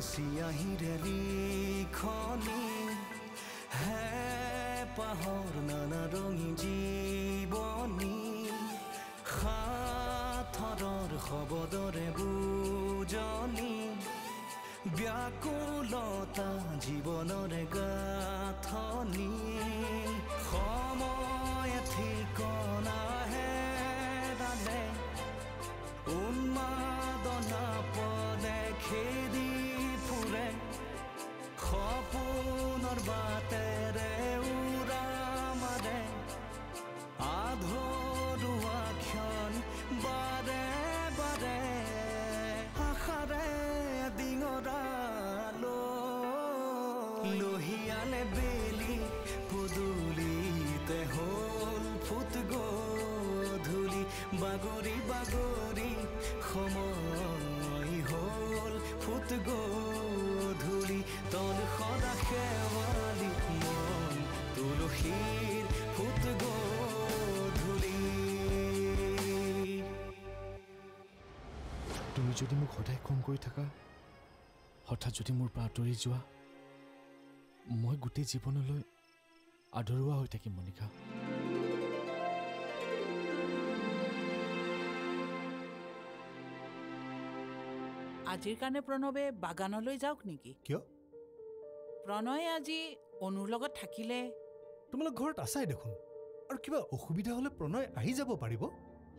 চিয়াঁহীৰে লিখনি হে পাহৰ নানা ৰঙী জীৱনী সাথৰৰ শব্দৰে বুজনি ব্যাকুলতা জীৱনৰে গাঁথনি সময় ঠিকনাহে দালে উন্মাদনা পদে খেদি ফুৰে সপোনৰ বাটেৰে উৰা মাৰে আধৰুৱা ক্ষণ বাৰে বাৰে আশাৰে ডিঙৰালো লোহিয়ালে বেলি পদূলিতে হ'ল ফুট গধূলি বাগৰি বাগৰি সময় হ'ল ফুট গধূলি তল সদা শেৱালি মন তুলসীৰ ফুট গধূলি তুমি যদি মোক সদায় খং কৰি থাকা হঠাৎ যদি মোৰ পৰা আঁতৰি যোৱা মই গোটেই জীৱনলৈ আধৰুৱা হৈ থাকিম মনিকা আজিৰ কাৰণে প্ৰণৱে বাগানলৈ যাওক নেকি কিয় প্ৰণয়ে আজি অনুৰ লগত থাকিলে তোমালোক ঘৰত আছাই দেখোন আৰু কিবা অসুবিধা হ'লে প্ৰণয় আহি যাব পাৰিব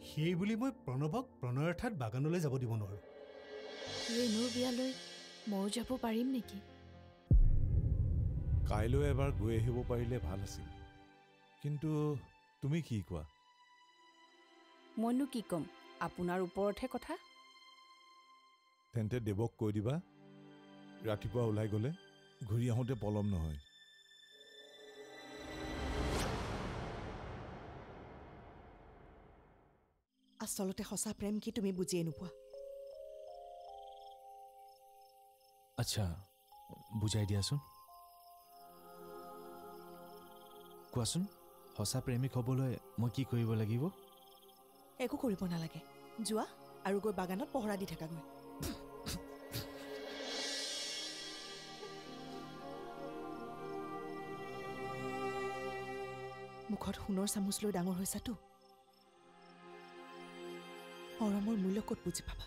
সেই বুলি মই প্ৰণৱক প্ৰণয়ৰ ঠাইত বাগানলৈ যাব দিব নোৱাৰো ৰেণুৰ বিয়ালৈ ময়ো যাব পাৰিম নেকি কাইলৈ এবাৰ গৈ আহিব পাৰিলে ভাল আছিল কিন্তু তুমি কি কোৱা মইনো কি ক'ম আপোনাৰ ওপৰতহে কথা তেন্তে দেৱক কৈ দিবা ৰাতিপুৱা ওলাই গ'লে ঘূৰি আহোঁতে পলম নহয় আচলতে সঁচা প্ৰেম কি তুমি বুজিয়ে নোপোৱা আচ্ছা বুজাই দিয়াচোন কোৱাচোন সঁচা প্ৰেমিক হ'বলৈ মই কি কৰিব লাগিব একো কৰিব নালাগে যোৱা আৰু গৈ বাগানত পহৰা দি থাকাগৈ মুখত সোণৰ চামুচ লৈ ডাঙৰ হৈছাতো মৰমৰ মূল্য ক'ত বুজি পাবা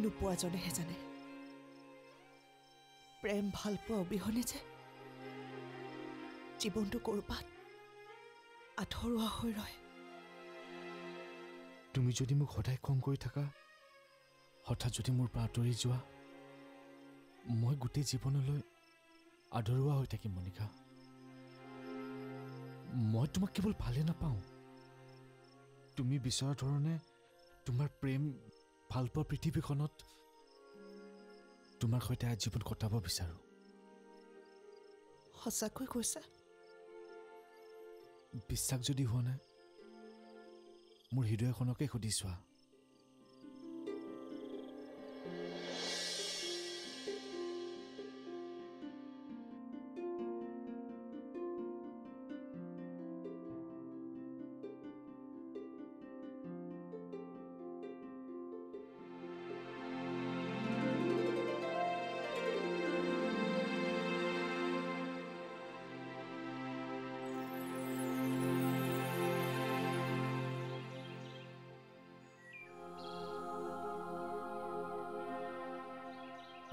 নোপোৱাজনেহে জানে প্ৰেম ভাল পোৱা অবিহনে যে জীৱনটো ক'ৰবাত আঁতৰোৱা হৈ ৰয় তুমি যদি মোক সদায় খং কৰি থাকা হঠাৎ যদি মোৰ পৰা আঁতৰি যোৱা মই গোটেই জীৱনলৈ আধৰুৱা হৈ থাকিম মনিকা মই তোমাক কেৱল ভালে নাপাওঁ তুমি বিচৰা ধৰণে তোমাৰ প্ৰেম ভালপোৱা পৃথিৱীখনত তোমাৰ সৈতে আজীৱন কটাব বিচাৰো সঁচাকৈ কৈছা বিশ্বাস যদি হোৱা নাই মোৰ হৃদয়খনকে সুধি চোৱা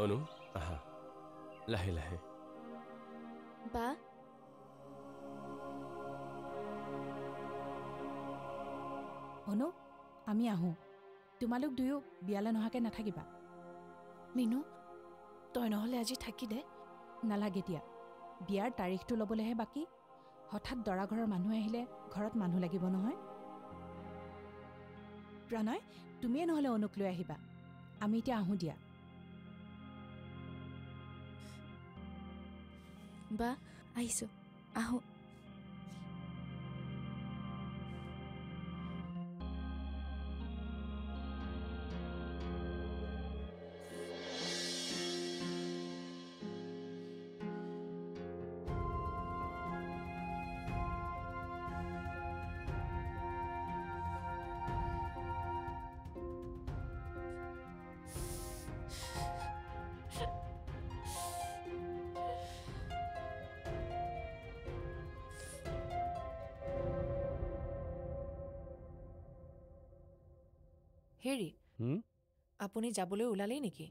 অনু আহা লাহে লাহে বা অনু আমি আহোঁ তোমালোক দুয়ো বিয়ালৈ নহাকৈ নাথাকিবা মিনু তই নহ'লে আজি থাকি দে নালাগে দিয়া বিয়াৰ তাৰিখটো ল'বলৈহে বাকী হঠাৎ দৰা ঘৰৰ মানুহ আহিলে ঘৰত মানুহ লাগিব নহয় প্ৰণয় তুমিয়ে নহ'লে অনুক লৈ আহিবা আমি এতিয়া আহোঁ দিয়া বা আহিছোঁ আহোঁ হেৰি আপুনি যাবলৈ ওলালেই নেকি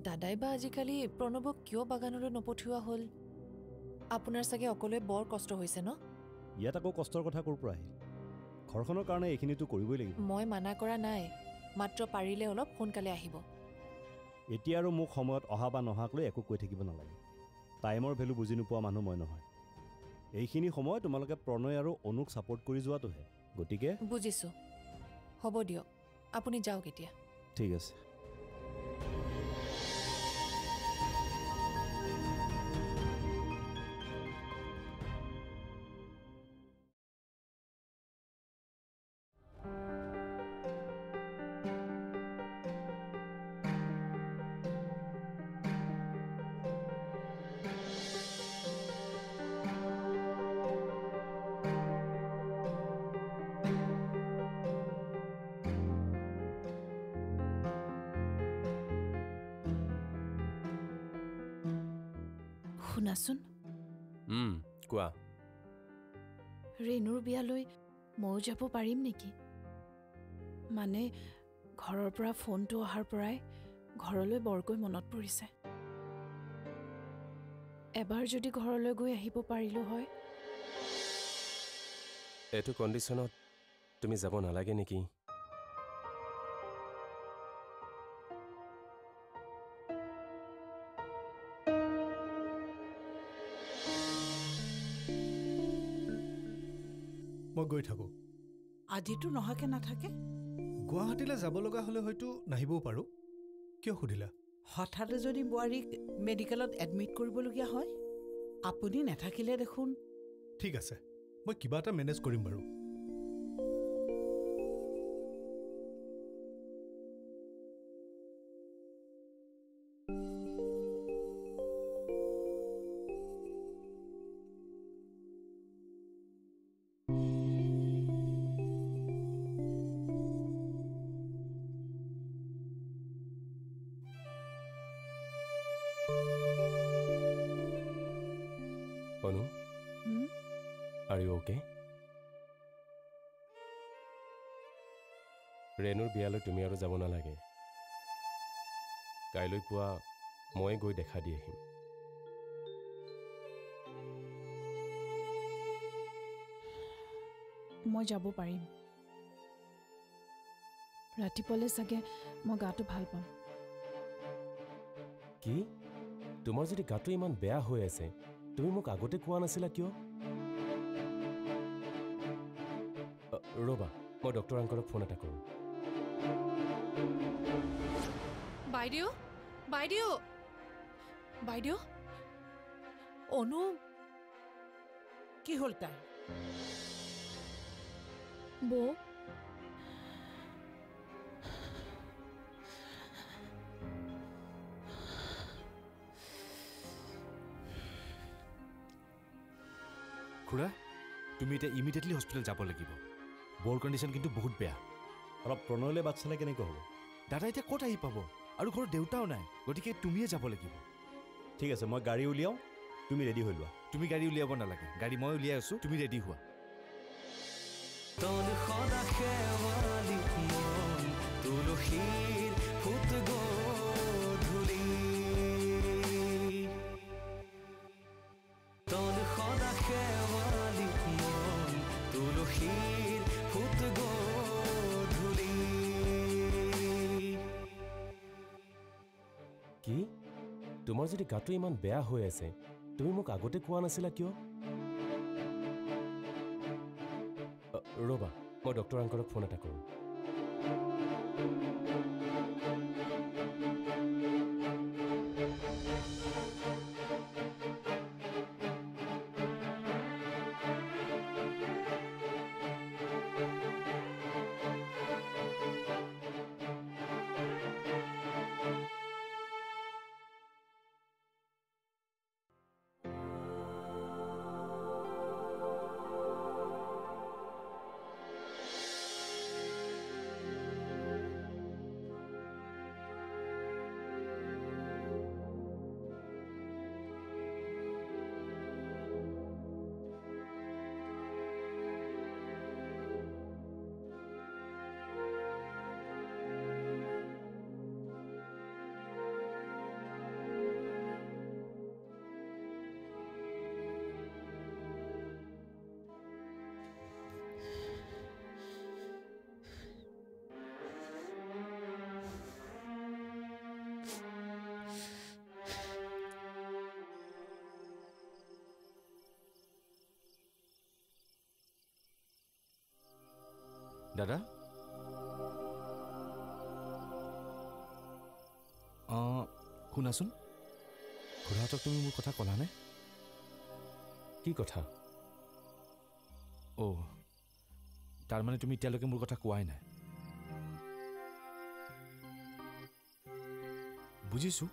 দাদাই বা আজিকালি প্ৰণৱক কিয় বাগানলৈ নপঠিওৱা হ'ল আপোনাৰ চাগে অকলে বৰ কষ্ট হৈছে ন ইয়াত আকৌ কষ্টৰ কথা ক'ৰ পৰা আহিল ঘৰখনৰ কাৰণে এইখিনিতো কৰিবই লাগিব মই মানা কৰা নাই মাত্ৰ পাৰিলে অলপ সোনকালে আহিব এতিয়া আৰু মোক সময়ত অহা বা নহাক লৈ একো কৈ থাকিব নালাগে টাইমৰ ভেলু বুজি নোপোৱা মানুহ মই নহয় এইখিনি সময় তোমালোকে প্ৰণয় আৰু অনুক ছাপোৰ্ট কৰি যোৱাটোহে গতিকে বুজিছোঁ হ'ব দিয়ক আপুনি যাওক এতিয়া ঠিক আছে শুনাচোন কোৱা ৰেণুৰ বিয়ালৈ ময়ো যাব পাৰিম নেকি মানে ঘৰৰ পৰা ফোনটো অহাৰ পৰাই ঘৰলৈ বৰকৈ মনত পৰিছে এবাৰ যদি ঘৰলৈ গৈ আহিব পাৰিলো হয় এইটো কণ্ডিশ্যনত তুমি যাব নালাগে নেকি মই গৈ থাকোঁ আজিতো নহাকে নাথাকে গুৱাহাটীলৈ যাব লগা হ'লে হয়তো নাহিবও পাৰোঁ কিয় সুধিলা হঠাতে যদি বোৱাৰীক মেডিকেলত এডমিট কৰিবলগীয়া হয় আপুনি নাথাকিলে দেখোন ঠিক আছে মই কিবা এটা মেনেজ কৰিম বাৰু Anu? Are you okay? ৰেণুৰ বিয়ালৈ তুমি আৰু যাব নালাগে কাইলৈ পুৱা মই গৈ দেখা দি আহিম মই যাব পাৰিম ৰাতিপুৱালে চাগে মই গাটো ভাল পাম কি তোমাৰ যদি গাটো ইমান বেয়া হৈ আছে তুমি মোক আগতে কোৱা নাছিলা কিয় ৰবা মই ডক্টৰ আংকলক ফোন এটা কৰোঁ বাইদেউ বাইদেউ বাইদেউ অনু কি হ'ল তাই বৌ খুৰা তুমি এতিয়া ইমিডিয়েটলি হস্পিটেল যাব লাগিব বৰ কণ্ডিশ্যন কিন্তু বহুত বেয়া অলপ প্ৰণয়লৈ বাট চালে কেনেকৈ হ'ব দাদা এতিয়া ক'ত আহি পাব আৰু ঘৰত দেউতাও নাই গতিকে তুমিয়ে যাব লাগিব ঠিক আছে মই গাড়ী উলিয়াওঁ তুমি ৰেডি হৈ লোৱা তুমি গাড়ী উলিয়াব নালাগে গাড়ী মই উলিয়াই আছোঁ তুমি ৰেডি হোৱা তন সদা শেৱালি মন তুলসীৰ ফুট গধূলি তন সদা শেৱালি মন তুলসীৰ ফুট গধূলি কি তোমাৰ যদি গাটো ইমান বেয়া হৈ আছে তুমি মোক আগতে কোৱা নাছিলা কিয় ৰবা মই ডক্টৰ আংকলক ফোন এটা কৰোঁ দাদা শুনাচোন খুৰাহঁতক তুমি মোৰ কথা ক'লানে কি কথা তাৰমানে তুমি এতিয়ালৈকে মোৰ কথা কোৱাই নাই বুজিছোঁ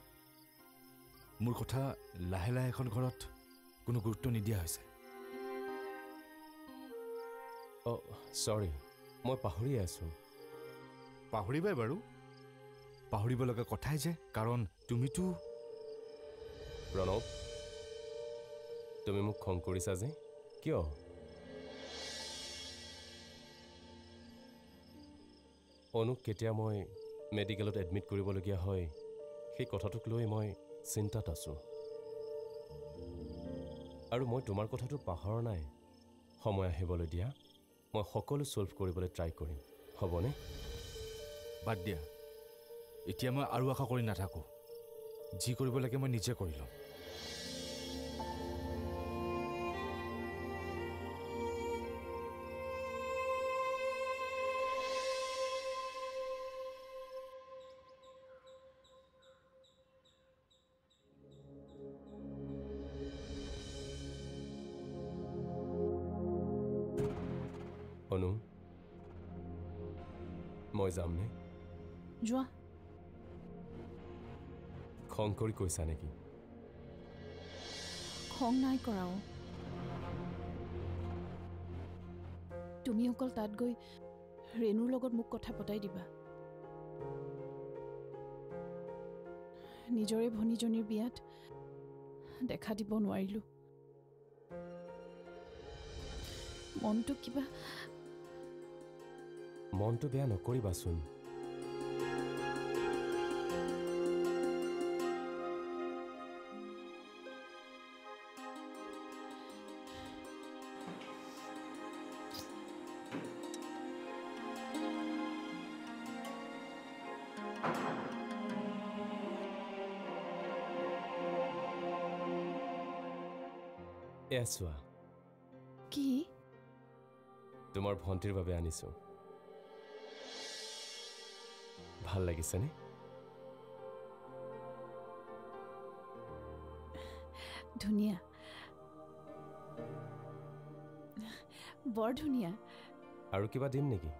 মোৰ কথা লাহে লাহে এখন ঘৰত কোনো গুৰুত্ব নিদিয়া হৈছে চৰি মই পাহৰিয়ে আছোঁ পাহৰিবাই বাৰু পাহৰিব লগা কথাই যে কাৰণ তুমিতো প্ৰণৱ তুমি মোক খং কৰিছা যে কিয় অনুক কেতিয়া মই মেডিকেলত এডমিট কৰিবলগীয়া হয় সেই কথাটোক লৈ মই চিন্তাত আছোঁ আৰু মই তোমাৰ কথাটো পাহৰা নাই সময় আহিবলৈ দিয়া মই সকলো ছল্ভ কৰিবলৈ ট্ৰাই কৰিম হ'বনে বাদ দিয়া এতিয়া মই আৰু আশা কৰি নাথাকোঁ যি কৰিব লাগে মই নিজে কৰি ল'ম অনু মই যামনে যোৱা খং কৰি কৈছা নেকি খং নাই কৰাও তুমি অকল তাত গৈ ৰেণুৰ লগত মোক কথা পতাই দিবা নিজৰে ভনীজনীৰ বিয়াত দেখা দিব নোৱাৰিলোঁ মনটো বেয়া নকৰিবাচোন এয়া চোৱা কি তোমাৰ ভণ্টিৰ বাবে আনিছোঁ ভাল লাগিছেনে ধুনীয়া বৰ ধুনীয়া আৰু কিবা দিম নেকি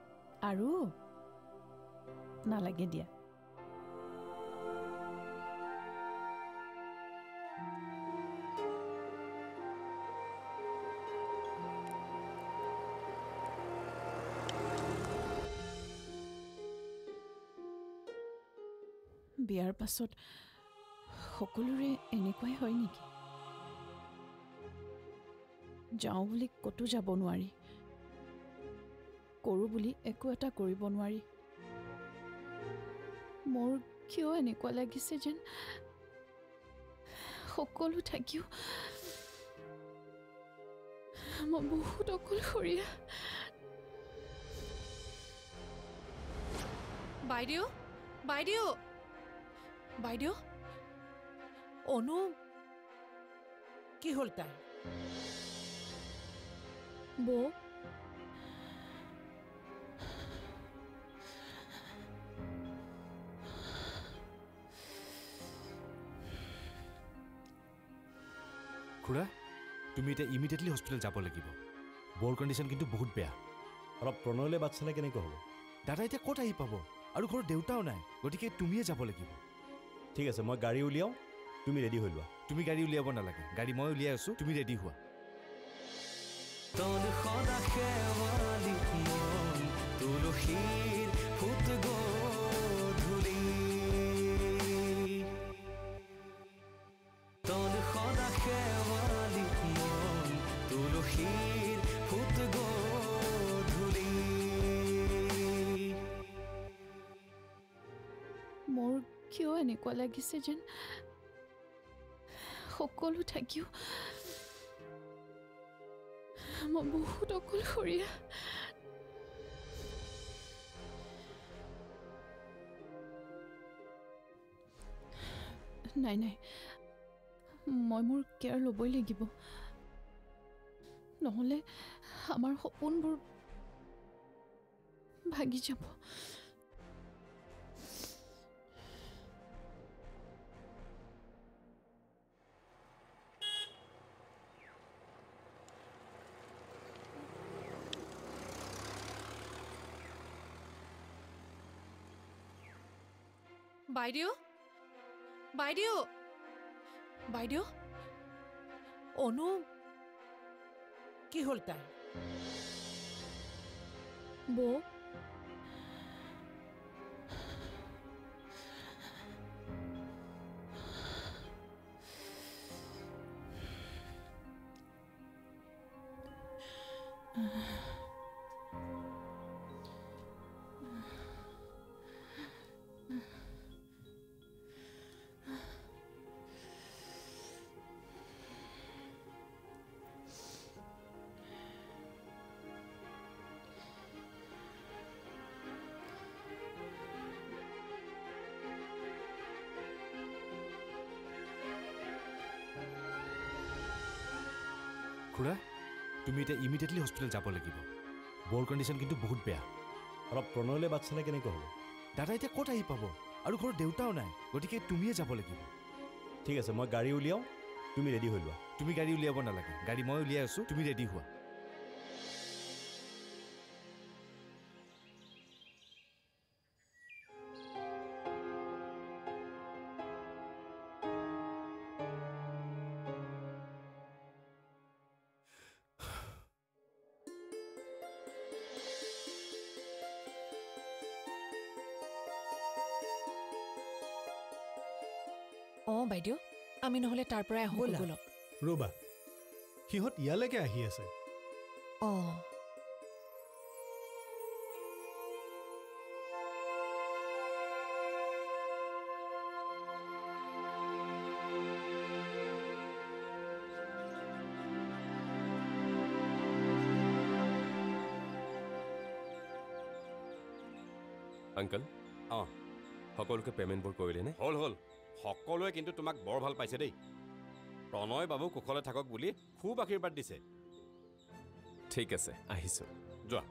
আৰু নালাগে দিয়া বিয়াৰ পাছত সকলোৰে এনেকুৱাই হয় নেকি যাওঁ বুলি ক'তো যাব নোৱাৰি কৰোঁ বুলি একো এটা কৰিব নোৱাৰি মোৰ কিয় এনেকুৱা লাগিছে যেন সকলো থাকিও মই বহুত অকলশৰীয়া বাইদেউ বাইদেউ বাইদেউ অনু কি হ'ল তাই বৌ খুৰা তুমি এতিয়া ইমিডিয়েটলি হস্পিটেল যাব লাগিব বৰ কণ্ডিশ্যন কিন্তু বহুত বেয়া অলপ প্ৰণয়লৈ বাট চালে কেনেকৈ হ'ব দাদা এতিয়া ক'ত আহি পাব আৰু ঘৰত দেউতাও নাই গতিকে তুমিয়ে যাব লাগিব ঠিক আছে মই গাড়ী উলিয়াওঁ তুমি ৰেডি হৈ লোৱা তুমি গাড়ী উলিয়াব নালাগে গাড়ী মই উলিয়াই আছোঁ তুমি ৰেডি হোৱা তোৰ খোদা খেওয়ালি মন তুলসীৰ ফুট গোধূলি তোৰ খোদা খেওয়ালি মন তুলসীৰ ফুট গোধূলি মোৰ কিয় এনেকুৱা লাগিছে যেন সকলো থাকিও মই বহুত অকলশৰীয়া নাই নাই মই মোৰ কেয়াৰ ল'বই লাগিব নহ'লে আমাৰ সপোনবোৰ ভাগি যাব। বাইদেউ বাইদেউ বাইদেউ অনু কি হ'ল তাই? বৌ খুৰা, তুমি এতিয়া ইমিডিয়েটলি হস্পিটেল যাব লাগিব। ব'ৰ কণ্ডিশ্যন কিন্তু বহুত বেয়া। অলপ প্ৰণয়লৈ বাট চালে কেনেকৈ হ'ব? দাদা এতিয়া ক'ত আহি পাব? আৰু ঘৰত দেউতাও নাই, গতিকে তুমিয়ে যাব লাগিব। ঠিক আছে, মই গাড়ী উলিয়াওঁ, তুমি ৰেডি হৈ লোৱা। তুমি গাড়ী উলিয়াব নালাগে, গাড়ী মই উলিয়াই আছোঁ, তুমি ৰেডি হোৱা। অঁ বাইদেউ, আমি নহ'লে তাৰ পৰাই আহোঁ ব'লক। ৰ'বা, সিহঁত ইয়ালৈকে আহি আছে। অঁ আংকল, অঁ সকলোকে পে'মেণ্টবোৰ কৰিলেনে? হ'ল হ'ল, সকলোৱে কিন্তু তোমাক বৰ ভাল পাইছে দেই। প্ৰণয় বাবু কুশলে থাকক বুলি খুব আশীৰ্বাদ দিছে। ঠিক আছে, আহিছোঁ। যোৱা।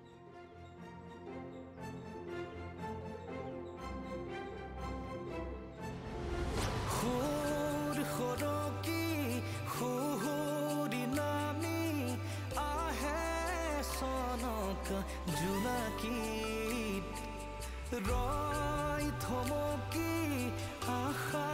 সুৰ সৰকি সুহুৰি নামি আহে চনক জোনাকীত ৰয় থমকি আশা